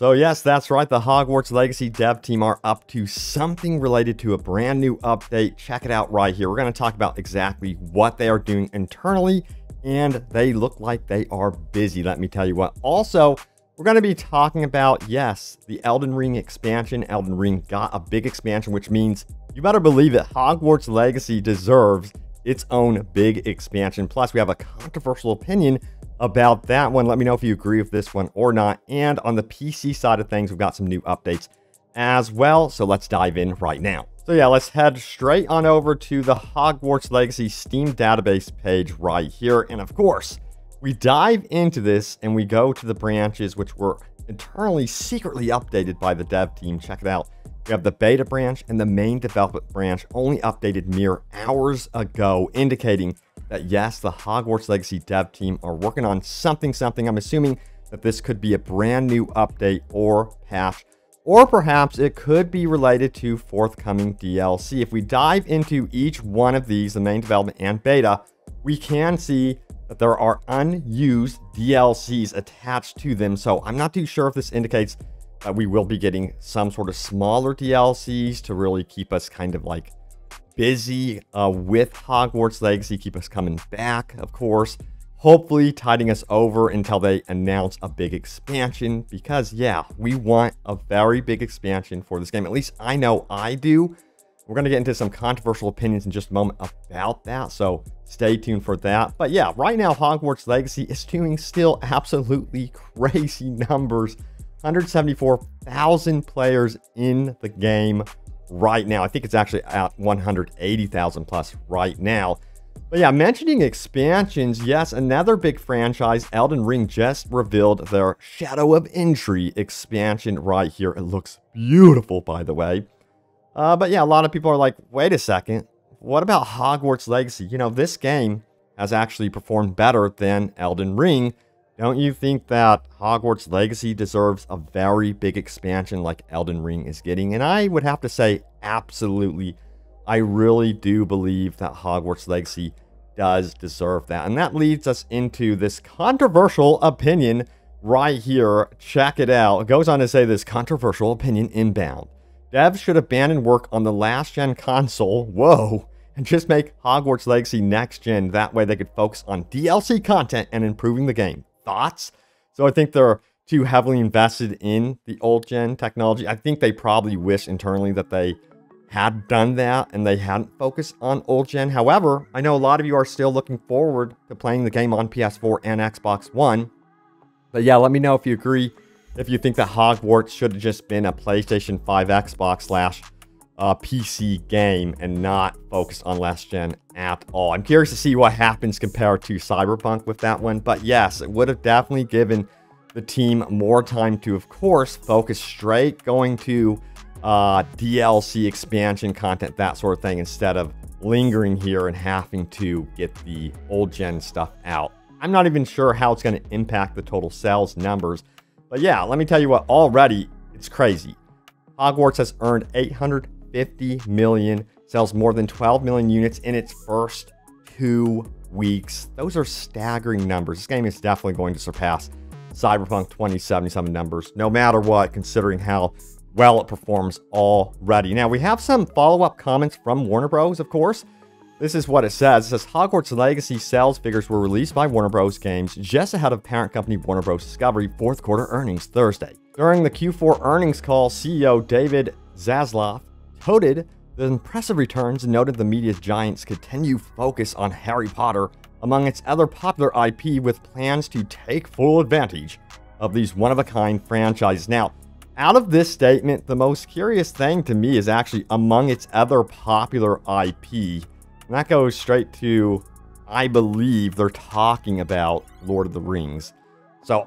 So yes, that's right. The Hogwarts Legacy dev team are up to something related to a brand new update. Check it out right here. We're going to talk about exactly what they are doing internally, and they look like they are busy, let me tell you what. Also, we're going to be talking about, yes, the Elden Ring expansion. Elden Ring got a big expansion, which means you better believe it. Hogwarts Legacy deserves its own big expansion. Plus, we have a controversial opinion about that one. Let me know if you agree with this one or not. And on the PC side of things, we've got some new updates as well. So let's dive in right now. So yeah, let's head straight on over to the Hogwarts Legacy Steam database page right here. And of course, we dive into this and we go to the branches, which were internally secretly updated by the dev team. Check it out. We have the beta branch and the main development branch only updated mere hours ago, indicating that yes, the Hogwarts Legacy dev team are working on something. I'm assuming that this could be a brand new update or patch, or perhaps it could be related to forthcoming DLC. If we dive into each one of these, the main development and beta, we can see that there are unused DLCs attached to them. So I'm not too sure if this indicates that we will be getting some sort of smaller DLCs to really keep us kind of like busy with Hogwarts Legacy, keep us coming back, of course, hopefully tiding us over until they announce a big expansion, because yeah, we want a very big expansion for this game. At least I know I do. We're going to get into some controversial opinions in just a moment about that, so stay tuned for that. But yeah, right now Hogwarts Legacy is doing still absolutely crazy numbers. 174,000 players in the game right now. I think it's actually at 180,000 plus right now. But yeah, mentioning expansions, yes, another big franchise, Elden Ring, just revealed their Shadow of Entry expansion right here. It looks beautiful, by the way. But yeah, a lot of people are like, wait a second, what about Hogwarts Legacy? You know, this game has actually performed better than Elden Ring. Don't you think that Hogwarts Legacy deserves a very big expansion like Elden Ring is getting? And I would have to say, absolutely. I really do believe that Hogwarts Legacy does deserve that. And that leads us into this controversial opinion right here. Check it out. It goes on to say this controversial opinion inbound. Devs should abandon work on the last-gen console, whoa, and just make Hogwarts Legacy next-gen. That way they could focus on DLC content and improving the game. Thoughts? So I think they're too heavily invested in the old-gen technology. I think they probably wish internally that they had done that and they hadn't focused on old-gen. However, I know a lot of you are still looking forward to playing the game on PS4 and Xbox One. But yeah, let me know if you agree. If you think that Hogwarts should have just been a PlayStation 5 Xbox / PC game and not focus on last gen at all. I'm curious to see what happens compared to Cyberpunk with that one. But yes, it would have definitely given the team more time to, of course, focus straight going to DLC expansion content, that sort of thing, instead of lingering here and having to get the old gen stuff out. I'm not even sure how it's going to impact the total sales numbers. But yeah, let me tell you what, already it's crazy. Hogwarts has earned 850 million, sells more than 12 million units in its first 2 weeks. Those are staggering numbers. This game is definitely going to surpass Cyberpunk 2077 numbers, no matter what, considering how well it performs already. Now, we have some follow-up comments from Warner Bros., of course. This is what it says. It says, Hogwarts Legacy sales figures were released by Warner Bros. Games just ahead of parent company Warner Bros. Discovery fourth quarter earnings Thursday. During the Q4 earnings call, CEO David Zaslav touted the impressive returns and noted the media giant's continued focus on Harry Potter among its other popular IP, with plans to take full advantage of these one-of-a-kind franchises. Now, out of this statement, the most curious thing to me is actually among its other popular IP. And that goes straight to, I believe they're talking about Lord of the Rings. So,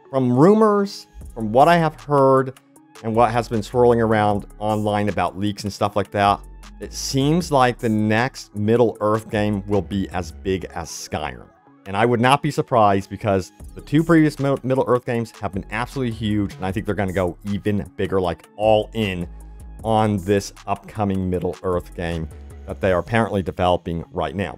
from rumors, from what I have heard, and what has been swirling around online about leaks and stuff like that, it seems like the next Middle-earth game will be as big as Skyrim. And I would not be surprised, because the 2 previous Middle-earth games have been absolutely huge, and I think they're going to go even bigger, like all in on this upcoming Middle-earth game that they are apparently developing right now.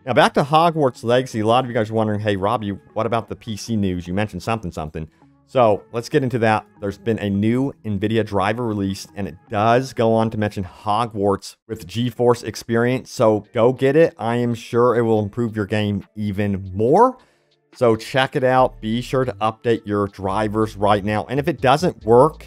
Now, back to Hogwarts Legacy. A lot of you guys are wondering, hey, Rob, what about the PC news? You mentioned something. So let's get into that. There's been a new NVIDIA driver released, and it does go on to mention Hogwarts with GeForce Experience. So go get it. I am sure it will improve your game even more. So check it out. Be sure to update your drivers right now. And if it doesn't work,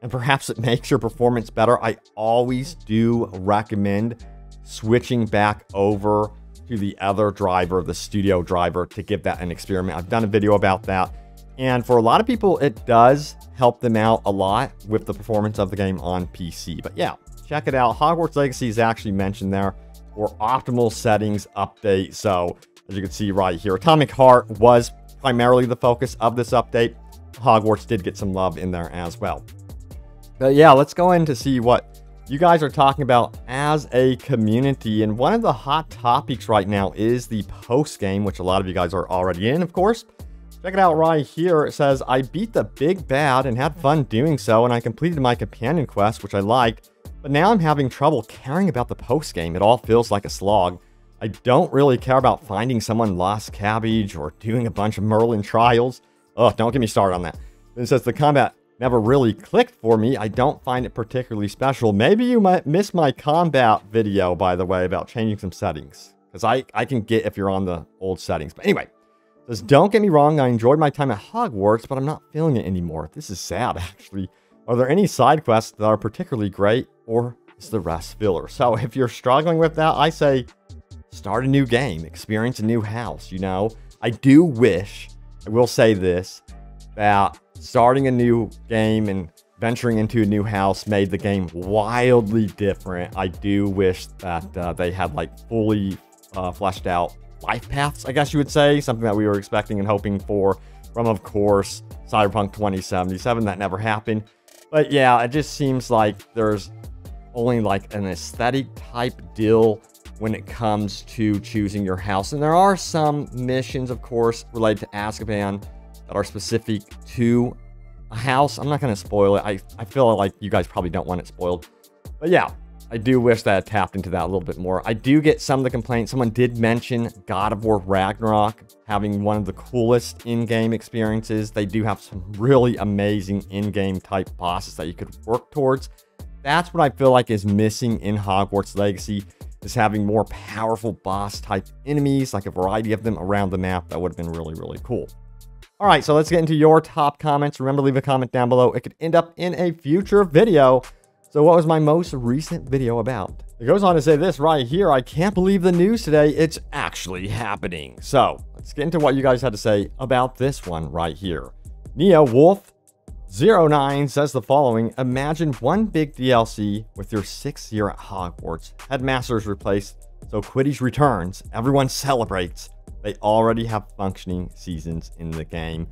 and perhaps it makes your performance better, I always do recommend switching back over to the other driver, the studio driver, to give that an experiment. I've done a video about that. And for a lot of people, it does help them out a lot with the performance of the game on PC. But yeah, check it out. Hogwarts Legacy is actually mentioned there for optimal settings update. So as you can see right here, Atomic Heart was primarily the focus of this update. Hogwarts did get some love in there as well. But yeah, let's go in to see what you guys are talking about as a community. And one of the hot topics right now is the post game, which a lot of you guys are already in, of course. Check it out right here. It says, I beat the big bad and had fun doing so, and I completed my companion quest, which I liked, but now I'm having trouble caring about the post game. It all feels like a slog. I don't really care about finding someone lost cabbage or doing a bunch of Merlin trials. Oh, don't get me started on that. It says the combat never really clicked for me. I don't find it particularly special. Maybe you might miss my combat video, by the way, about changing some settings, because I can get if you're on the old settings. But anyway, says, don't get me wrong, I enjoyed my time at Hogwarts, but I'm not feeling it anymore. This is sad, actually. Are there any side quests that are particularly great, or is the rest filler? So if you're struggling with that, I say start a new game, experience a new house, you know? I do wish, I will say this, that starting a new game and venturing into a new house made the game wildly different. I do wish that they had like fully fleshed out life paths, I guess you would say, something that we were expecting and hoping for from, of course, Cyberpunk 2077. That never happened. But yeah, it just seems like there's only like an aesthetic type deal when it comes to choosing your house. And there are some missions, of course, related to Azkaban that are specific to a house. I'm not going to spoil it. I feel like you guys probably don't want it spoiled. But yeah, I do wish that I tapped into that a little bit more. I do get some of the complaints. Someone did mention God of War Ragnarok having one of the coolest in-game experiences. They do have some really amazing in-game type bosses that you could work towards. That's what I feel like is missing in Hogwarts Legacy, is having more powerful boss type enemies, like a variety of them around the map. That would have been really, really cool. All right, so let's get into your top comments. Remember to leave a comment down below. It could end up in a future video. So what was my most recent video about? It goes on to say this right here. I can't believe the news today. It's actually happening. So let's get into what you guys had to say about this one right here. Neo Wolf 09 says the following. Imagine one big DLC with your 6th year at Hogwarts. Headmaster's replaced, so Quidditch returns. Everyone celebrates. They already have functioning seasons in the game.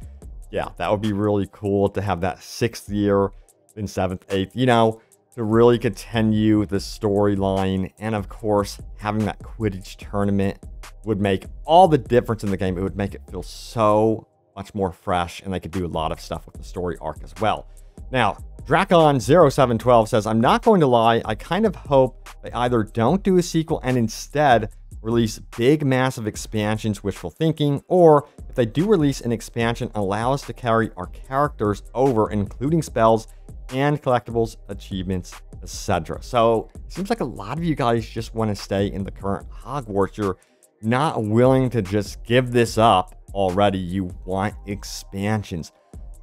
Yeah, that would be really cool to have that 6th year in 7th, 8th, you know, to really continue the storyline. And of course, having that Quidditch tournament would make all the difference in the game. It would make it feel so much more fresh, and they could do a lot of stuff with the story arc as well. Now, Dracon0712 says, I'm not going to lie, I kind of hope they either don't do a sequel and instead release big, massive expansions, wishful thinking, or if they do release an expansion, allow us to carry our characters over, including spells and collectibles, achievements, etc. So it seems like a lot of you guys just want to stay in the current Hogwarts. You're not willing to just give this up already. You want expansions.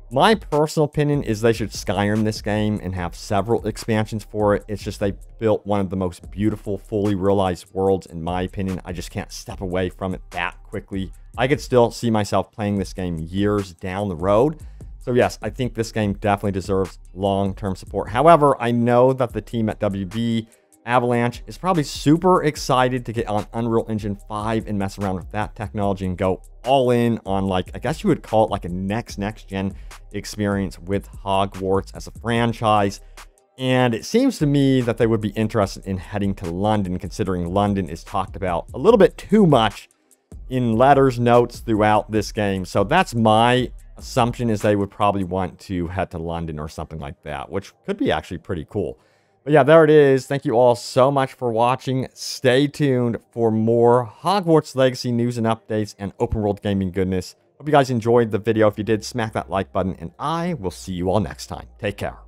My personal opinion is they should Skyrim this game and have several expansions for it. It's just they built one of the most beautiful, fully realized worlds, in my opinion. I just can't step away from it that quickly. I could still see myself playing this game years down the road. So yes, I think this game definitely deserves long-term support. However, I know that the team at WB Avalanche is probably super excited to get on Unreal Engine 5 and mess around with that technology and go all in on, like, I guess you would call it like a next gen experience with Hogwarts as a franchise. And it seems to me that they would be interested in heading to London, considering London is talked about a little bit too much in letters, notes throughout this game. So that's my assumption, is they would probably want to head to London or something like that, which could be actually pretty cool. But yeah, there it is. Thank you all so much for watching. Stay tuned for more Hogwarts Legacy news and updates and open world gaming goodness Hope you guys enjoyed the video. If you did, smack that like button, and I will see you all next time. Take care.